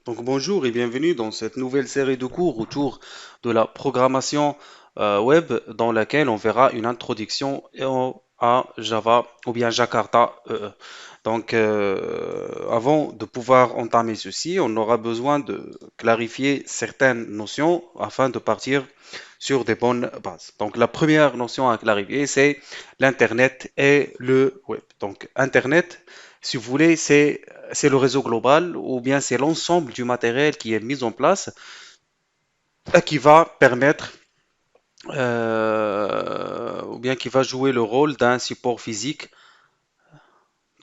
Donc bonjour et bienvenue dans cette nouvelle série de cours autour de la programmation web dans laquelle on verra une introduction à Java ou bien Jakarta. Avant de pouvoir entamer ceci, on aura besoin de clarifier certaines notions afin de partir sur des bonnes bases. Donc la première notion à clarifier, c'est l'Internet et le web. Donc Internet, si vous voulez, c'est le réseau global ou bien c'est l'ensemble du matériel qui est mis en place et qui va permettre ou bien qui va jouer le rôle d'un support physique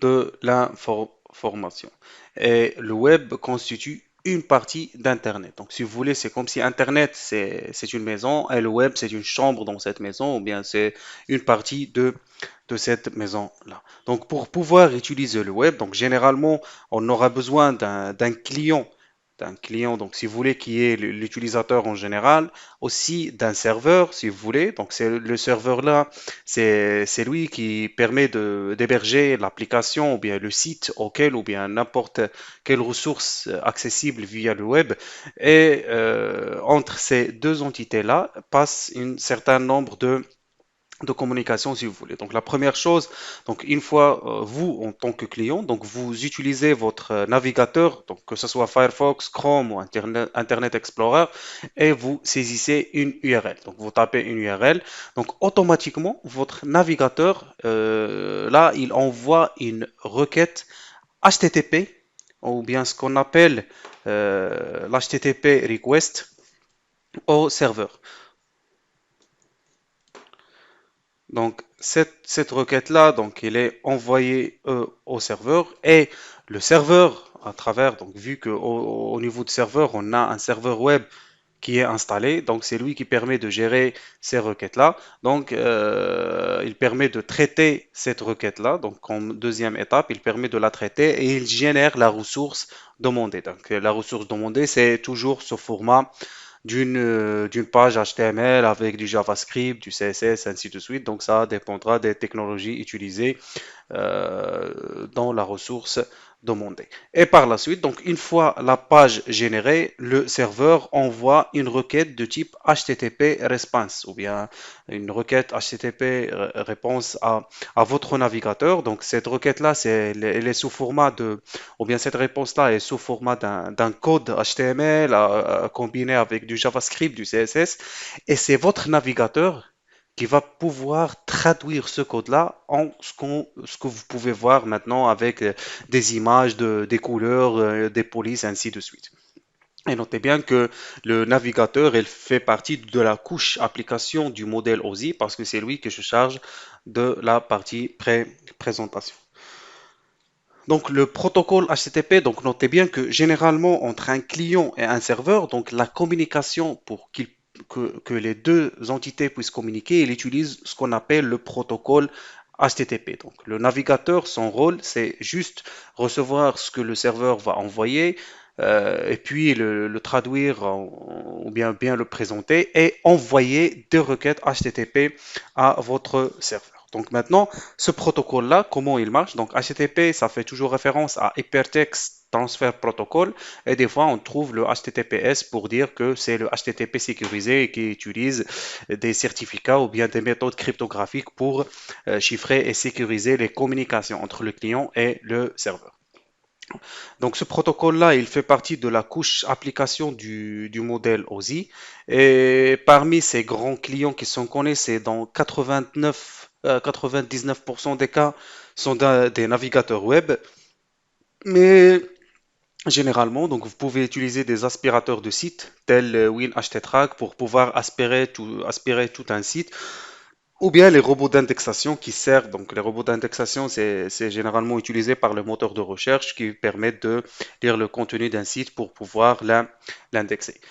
de l'information. Et le web constitue une partie d'Internet. Donc, si vous voulez, c'est comme si Internet, c'est une maison et le web, c'est une chambre dans cette maison, ou bien c'est une partie de cette maison-là. Donc, pour pouvoir utiliser le web, donc généralement, on aura besoin d'un client, donc si vous voulez, qui est l'utilisateur en général, aussi d'un serveur, si vous voulez. Donc, c'est le serveur là, c'est lui qui permet d'héberger l'application ou bien le site auquel ou bien n'importe quelle ressource accessible via le web. Et entre ces deux entités-là passe un certain nombre de communication si vous voulez. Donc la première chose, donc une fois vous en tant que client, donc vous utilisez votre navigateur, donc que ce soit Firefox, Chrome ou Internet Explorer, et vous saisissez une URL. Donc vous tapez une URL, donc automatiquement votre navigateur là il envoie une requête HTTP ou bien ce qu'on appelle l'HTTP request au serveur. Donc, cette requête-là, donc, elle est envoyée au serveur et le serveur, à travers, donc, vu qu'au niveau du serveur, on a un serveur web qui est installé, donc c'est lui qui permet de gérer ces requêtes-là. Donc, il permet de traiter cette requête-là. Donc, comme deuxième étape, il permet de la traiter et il génère la ressource demandée. Donc, la ressource demandée, c'est toujours ce format d'une page HTML avec du JavaScript, du CSS, ainsi de suite. Donc ça dépendra des technologies utilisées dans la ressource demandée. Et par la suite, donc une fois la page générée, le serveur envoie une requête de type HTTP response ou bien une requête HTTP réponse à votre navigateur. Donc cette requête-là, elle est sous format ou bien cette réponse-là est sous format d'un code HTML combiné avec du JavaScript, du CSS, et c'est votre navigateur qui va pouvoir traduire ce code-là en ce que vous pouvez voir maintenant avec des images, des couleurs, des polices, ainsi de suite. Et notez bien que le navigateur, il fait partie de la couche application du modèle OSI parce que c'est lui qui se charge de la partie présentation. Donc le protocole HTTP, donc notez bien que généralement entre un client et un serveur, donc la communication que les deux entités puissent communiquer, il utilise ce qu'on appelle le protocole HTTP. Donc le navigateur, son rôle, c'est juste recevoir ce que le serveur va envoyer et puis le traduire ou bien le présenter et envoyer des requêtes HTTP à votre serveur. Donc maintenant, ce protocole-là, comment il marche? Donc HTTP, ça fait toujours référence à Hypertext Transfer Protocol et des fois on trouve le HTTPS pour dire que c'est le HTTP sécurisé qui utilise des certificats ou bien des méthodes cryptographiques pour chiffrer et sécuriser les communications entre le client et le serveur. Donc ce protocole-là, il fait partie de la couche application du modèle OSI. Et parmi ces grands clients qui sont connus, c'est dans 99% des cas sont des navigateurs web. Mais généralement, donc vous pouvez utiliser des aspirateurs de sites tels WinHTTrack pour pouvoir aspirer tout un site. Ou bien les robots d'indexation qui servent. Donc, les robots d'indexation, c'est généralement utilisé par le moteur de recherche qui permettent de lire le contenu d'un site pour pouvoir l'indexer.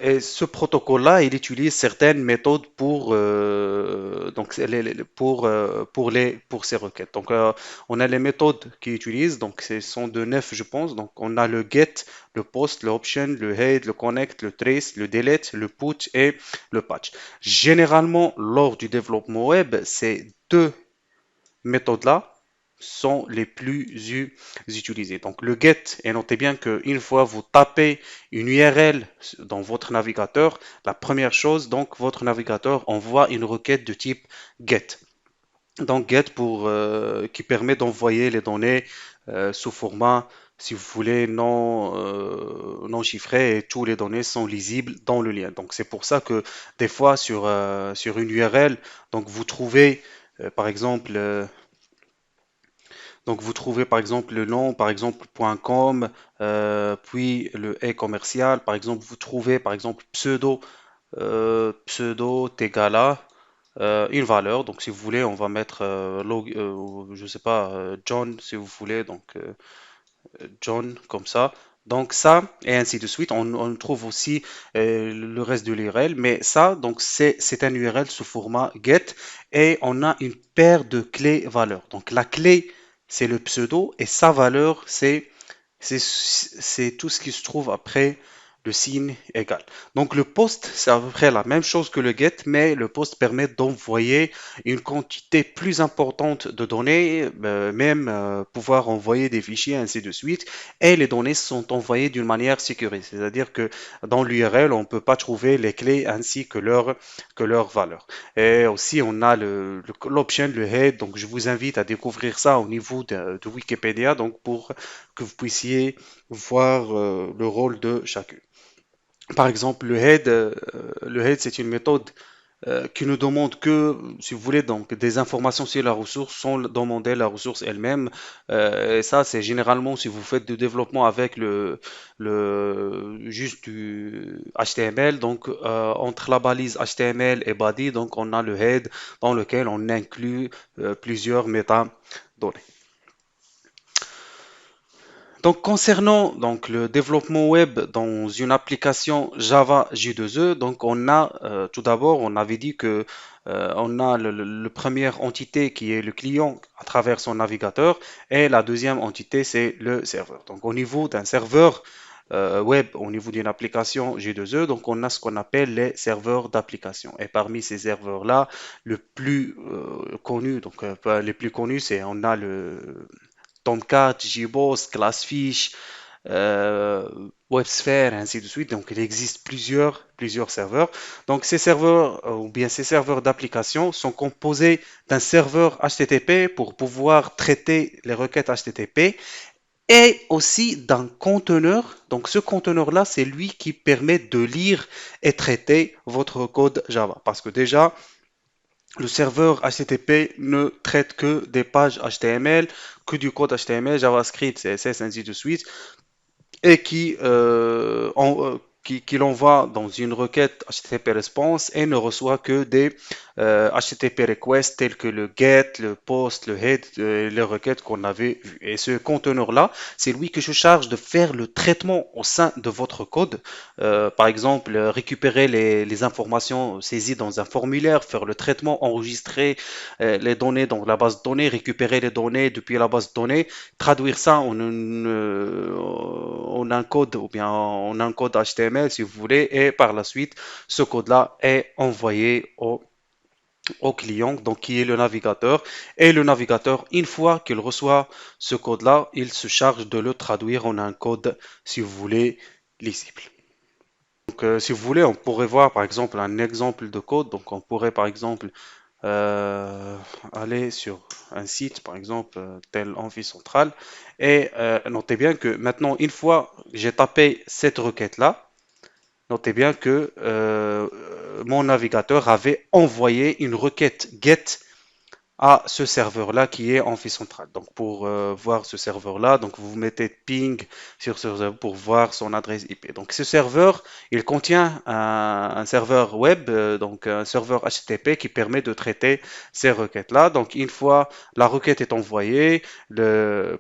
Et ce protocole-là, il utilise certaines méthodes pour ces requêtes. Donc, on a les méthodes qu'il utilise. Donc, ce sont de neuf, je pense. Donc, on a le get, le post, le option, le head, le connect, le trace, le delete, le put et le patch. Généralement, lors du développement web, ces deux méthodes-là sont les plus utilisés. Donc le get, et notez bien qu'une fois vous tapez une URL dans votre navigateur, la première chose, donc votre navigateur envoie une requête de type get. Donc get qui permet d'envoyer les données sous format, si vous voulez, non chiffré, et toutes les données sont lisibles dans le lien. Donc c'est pour ça que des fois sur une URL, donc vous trouvez par exemple le nom, par exemple .com, puis le et commercial. Par exemple, vous trouvez par exemple pseudo Tegala, une valeur. Donc si vous voulez, on va mettre je sais pas, John si vous voulez. Donc John comme ça. Donc ça, et ainsi de suite. On trouve aussi le reste de l'URL, mais ça, donc c'est un URL sous format get, et on a une paire de clés valeurs. Donc la clé, c'est le pseudo, et sa valeur, c'est tout ce qui se trouve après le signe égal. Donc le post, c'est à peu près la même chose que le get, mais le post permet d'envoyer une quantité plus importante de données, même pouvoir envoyer des fichiers, ainsi de suite. Et les données sont envoyées d'une manière sécurisée, c'est-à-dire que dans l'URL, on ne peut pas trouver les clés ainsi que leur valeur. Et aussi, on a l'option, le head, donc je vous invite à découvrir ça au niveau de Wikipédia, donc pour que vous puissiez voir le rôle de chacun. Par exemple, le head, c'est une méthode qui ne demande que, si vous voulez, donc des informations sur la ressource sans demander la ressource elle-même. Et ça, c'est généralement si vous faites du développement avec juste du HTML. Donc, entre la balise HTML et body, donc on a le head dans lequel on inclut plusieurs métadonnées. Donc, concernant donc, le développement web dans une application Java J2E, donc on a tout d'abord, on avait dit que on a le première entité qui est le client à travers son navigateur, et la deuxième entité c'est le serveur. Donc, au niveau d'un serveur web, au niveau d'une application J2E, donc on a ce qu'on appelle les serveurs d'application. Et parmi ces serveurs-là, le plus connu, donc les plus connus, c'est on a le Tomcat, JBoss, Glassfish, euh, WebSphere, et ainsi de suite. Donc, il existe plusieurs serveurs. Donc, ces serveurs, ou bien ces serveurs d'application sont composés d'un serveur HTTP pour pouvoir traiter les requêtes HTTP, et aussi d'un conteneur. Donc, ce conteneur-là, c'est lui qui permet de lire et traiter votre code Java. Parce que déjà, le serveur HTTP ne traite que des pages HTML, que du code HTML, JavaScript, CSS, ainsi de suite, et qui l'envoie dans une requête HTTP response et ne reçoit que des HTTP requests tels que le get, le post, le head, les requêtes qu'on avait vues. Et ce conteneur-là, c'est lui que je charge de faire le traitement au sein de votre code. Par exemple, récupérer les informations saisies dans un formulaire, faire le traitement, enregistrer les données dans la base de données, récupérer les données depuis la base de données, traduire ça en un code, ou bien en un code HTML si vous voulez, et par la suite, ce code-là est envoyé au client, donc qui est le navigateur. Et le navigateur, une fois qu'il reçoit ce code-là, il se charge de le traduire en un code, si vous voulez, lisible. Donc, si vous voulez, on pourrait voir par exemple un exemple de code. Donc, on pourrait par exemple euh, aller sur un site, par exemple, tel Amphi Central, et notez bien que maintenant, une fois que j'ai tapé cette requête-là, notez bien que mon navigateur avait envoyé une requête GET à ce serveur-là qui est Amphi-Central. Donc pour voir ce serveur-là, donc vous mettez ping sur ce serveur pour voir son adresse IP. Donc ce serveur, il contient un serveur web, donc un serveur HTTP qui permet de traiter ces requêtes-là. Donc une fois la requête est envoyée,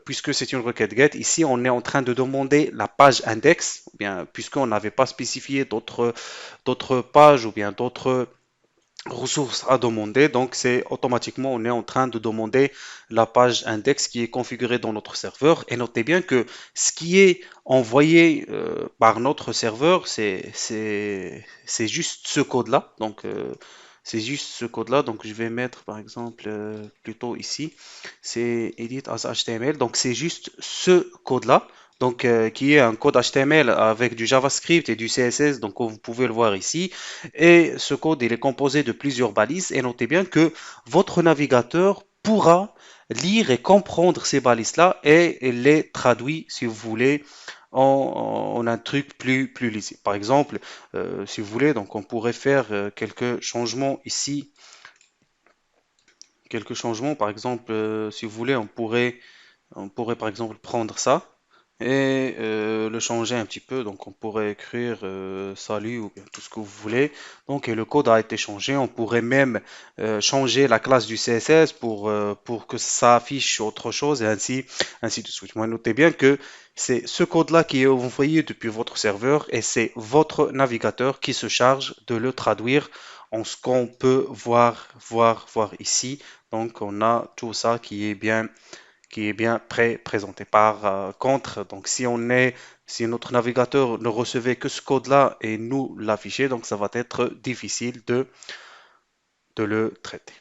puisque c'est une requête GET, ici on est en train de demander la page index, ou bien puisqu'on n'avait pas spécifié d'autres pages ou bien d'autres ressources à demander. Donc, c'est automatiquement, on est en train de demander la page index qui est configurée dans notre serveur. Et notez bien que ce qui est envoyé par notre serveur, c'est juste ce code-là. Donc, C'est juste ce code-là. Donc, je vais mettre par exemple plutôt ici. C'est edit as HTML. Donc, c'est juste ce code-là. Donc, qui est un code HTML avec du JavaScript et du CSS. Donc, vous pouvez le voir ici. Et ce code, il est composé de plusieurs balises. Et notez bien que votre navigateur pourra lire et comprendre ces balises-là et les traduit, si vous voulez, en un truc plus lisible. Par exemple, si vous voulez, donc on pourrait faire quelques changements ici. Quelques changements, par exemple, si vous voulez, on pourrait par exemple prendre ça et le changer un petit peu. Donc on pourrait écrire salut ou bien tout ce que vous voulez. Donc et le code a été changé. On pourrait même changer la classe du CSS pour que ça affiche autre chose et ainsi de suite. Moi, notez bien que c'est ce code-là qui est envoyé depuis votre serveur et c'est votre navigateur qui se charge de le traduire en ce qu'on peut voir ici. Donc on a tout ça qui est bien présenté. Par contre, donc si notre navigateur ne recevait que ce code-là et nous l'affichait, donc ça va être difficile de le traiter.